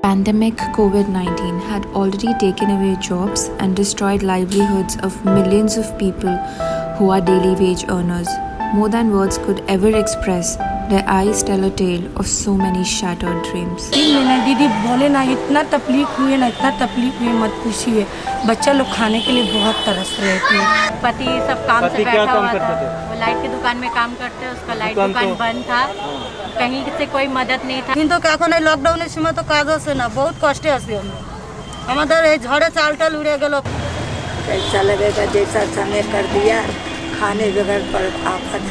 Pandemic COVID-19 had already taken away jobs and destroyed livelihoods of millions of people who are daily wage earners. More than words could ever express, their eyes tell a tale of so many shattered dreams. दीदी बोले ना इतना तकलीफ हुई ना इतना तकलीफ हुई मत पूछिए बच्चा लोग खाने के लिए बहुत तरस रहे थे पति सब काम से बैठा हुआ था वो लाइट की दुकान में काम करते उसका लाइट दुकान बंद था कहीं से कोई मदद नहीं था কিন্তু এখন এই লকডাউনের সময় তো কাজ হচ্ছে না বহুত কষ্টে আছি আমরা আমাদের এই ঝড়ে চালটা উড়ে গেল कैसा लगेगा जैसा समय कर दिया खाने बगैर पर आफत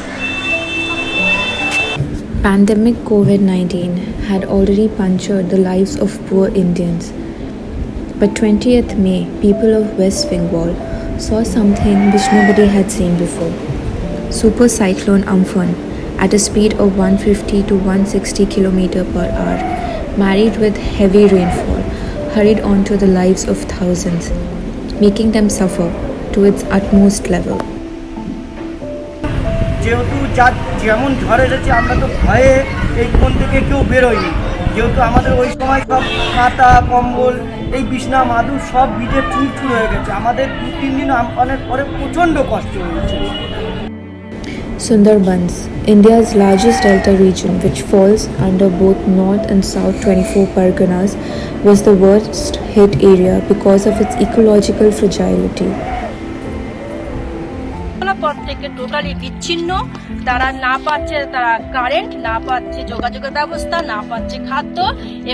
Pandemic COVID-19 had already punctured the lives of poor Indians. But 20th May, people of West Bengal saw something which nobody had seen before. Super Cyclone Amphan, at a speed of 150 to 160 km per hour, married with heavy rainfall, hurried on to the lives of thousands, making them suffer to its utmost level. যেহেতু যেমন ঝড় এসেছে আমরা তো ভয়ে এই কোণ থেকে কেউ বেরোইনি যেহেতু আমাদের ওই সময় সব কাঁথা কম্বল এই বিছনা মাদুর সব ভিজে চুরচুর হয়ে গেছে আমাদের 2-3 দিন আমফানের পরে প্রচণ্ড কষ্ট হয়েছে Sundarbans, India's largest delta region which falls under both North and South 24 Parganas, was the worst hit area because of its ecological fragility. পর থেকে টোটালি বিচ্ছিন্ন তারা না পাচ্ছে তারা কারেন্ট না পাচ্ছে যোগাযোগের ব্যবস্থা না পাচ্ছে খাদ্য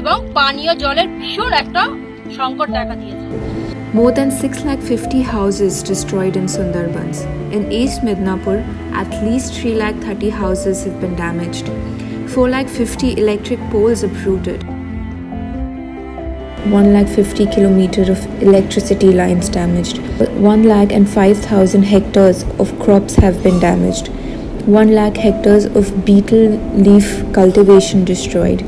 এবং পানীয় জলের ভীষণ একটা সংকট দেখা দিয়েছে More than 650,000 houses destroyed in Sundarbans. In East Midnapur, at least 330,000 houses have been damaged. 450,000 electric poles uprooted. 150 kilometers of electricity lines damaged. 105,000 hectares of crops have been damaged. 1 lakh hectares of betel leaf cultivation destroyed.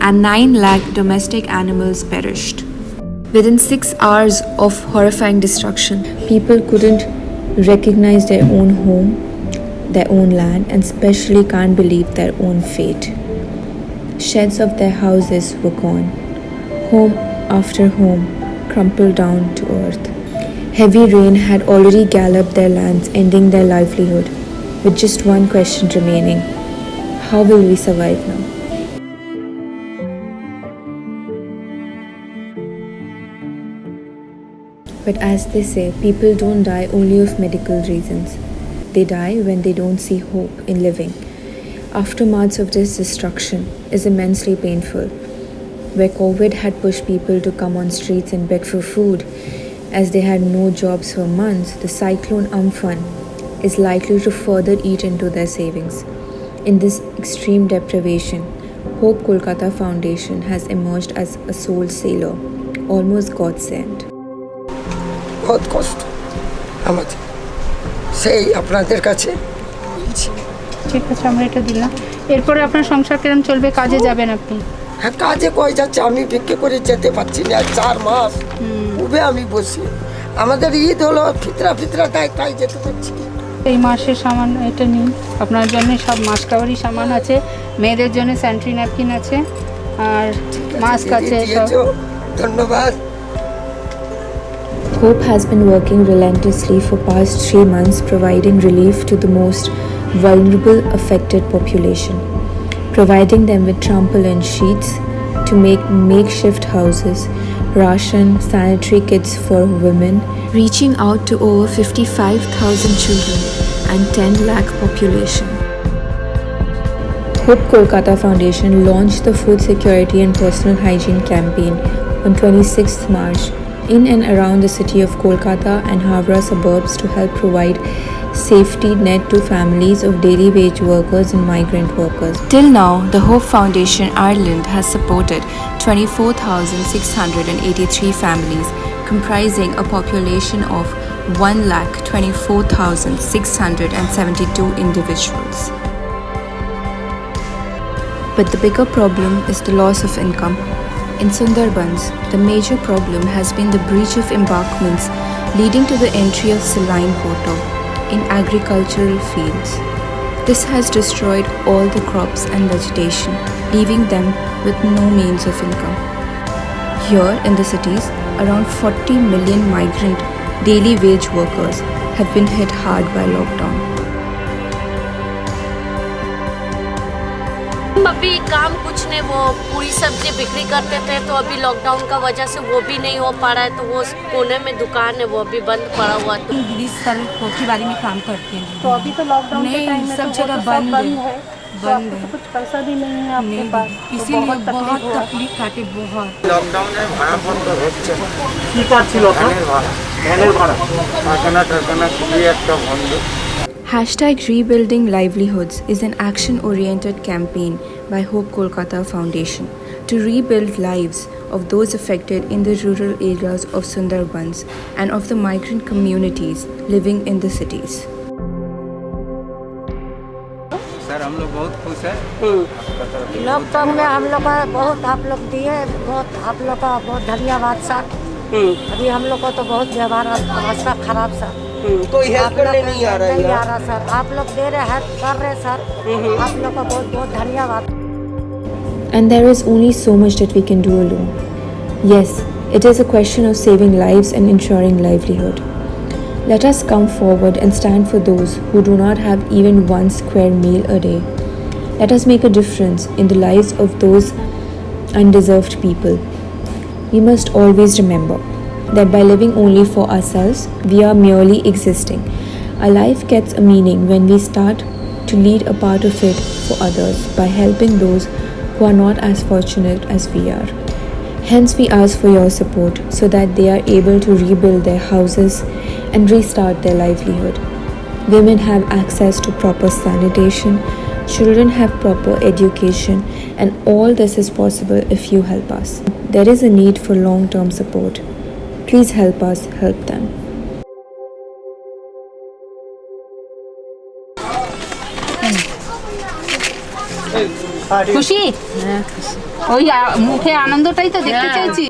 And 9 lakh domestic animals perished. Within 6 hours of horrifying destruction, people couldn't recognize their own home, their own land, and especially can't believe their own fate. Sheds of their houses were gone. Home after home crumpled down to earth. Heavy rain had already galloped their lands, ending their livelihood, with just one question remaining: how will we survive now? But as they say, people don't die only of medical reasons. They die when they don't see hope in living. Aftermaths of this destruction is immensely painful. Where COVID had pushed people to come on streets and beg for food, as they had no jobs for months, the cyclone Amphan is likely to further eat into their savings. In this extreme deprivation, Hope Kolkata Foundation has emerged as a soul saver, almost God-sent. बहुत কষ্ট আমাদের সেই আপনাদের কাছে ঠিক আছে আমরা এটা দিলাম এরপরে আপনার সংসার কেমন চলবে কাজে যাবেন আপনি হ্যাঁ কাজে কই যাচ্ছে আমি ভিক্ষে করে যেতে পারছি না 4 মাস উবে আমি বসি আমাদের ঈদ হলো ফিতরা তাই যেতে পারছি এই মাসের সামান এটা নিন আপনার জন্য সব মাস্ক কাভারি সামান আছে মেয়েদের জন্য স্যানিটারি ন্যাপকিন আছে আর মাস্ক আছে সব ধন্যবাদ Hope has been working relentlessly for past 3 months, providing relief to the most vulnerable affected population, providing them with tarpaulin sheets to make makeshift houses, ration, sanitary kits for women, reaching out to over 55,000 children and 10 lakh population. Hope Kolkata Foundation launched the Food Security and Personal Hygiene campaign on 26th March in and around the city of Kolkata and Howrah suburbs to help provide safety net to families of daily wage workers and migrant workers. Till now, the Hope Foundation Ireland has supported 24,683 families, comprising a population of 1,24,672 individuals. But the bigger problem is the loss of income. In Sundarbans, the major problem has been the breach of embankments leading to the entry of saline water in agricultural fields. This has destroyed all the crops and vegetation, leaving them with no means of income. Here in the cities, around 40 million migrant daily wage workers have been hit hard by lockdown. अभी काम कुछ नहीं, वो पूरी सब्जी बिक्री करते थे तो अभी लॉकडाउन का वजह से वो भी नहीं हो पा रहा है, तो वो कोने में दुकान है वो अभी बंद पड़ा हुआ। तो 20 साल कोठी बाड़ी में काम करते हैं। तो अभी तो लॉकडाउन के टाइम में सब तो जगह वो तो सब बंद बंद है। है, तो आपको तो कुछ पैसा भी नहीं है आपके पास, तो इसीलिए बहुत बहुत तकलीफ हुआ। तकलीफ काटे बहुत। লকডাউনে ভাড়া বন্ধ হচ্ছে কি কাজ ছিল ভ্যানের ভাড়া ভ্যানের ভাড়া কারখানা টারখানা খুবই একটা বন্ধ। Hashtag Rebuilding Livelihoods is an action-oriented campaign by Hope Kolkata Foundation to rebuild lives of those affected in the rural areas of Sundarbans and of the migrant communities living in the cities. Sir हम लोग बहुत खुश हैं। Lockdown में हम लोग का बहुत आप लोग दिए, बहुत आप लोग का बहुत धन्यवाद सर। अभी हम लोग को तो बहुत व्यवहार अवस्था खराब सर, कोई हेल्प करने नहीं आ रहा है नहीं आ रहा सर, आप लोग दे रहे हेल्प कर रहे सर, आप लोग का बहुत बहुत धन्यवाद। And there is only so much that we can do alone. Yes, it is a question of saving lives and ensuring livelihood. Let us come forward and stand for those who do not have even one square meal a day. Let us make a difference in the lives of those undeserved people. We must always remember that by living only for ourselves, we are merely existing. Our life gets a meaning when we start to lead a part of it for others by helping those who are not as fortunate as we are. Hence, we ask for your support so that they are able to rebuild their houses and restart their livelihood. Women have access to proper sanitation, children have proper education, and all this is possible if you help us. There is a need for long-term support. Please help us help them. খুশি? ওই মুখে আনন্দটাই তো দেখতে চাইছি।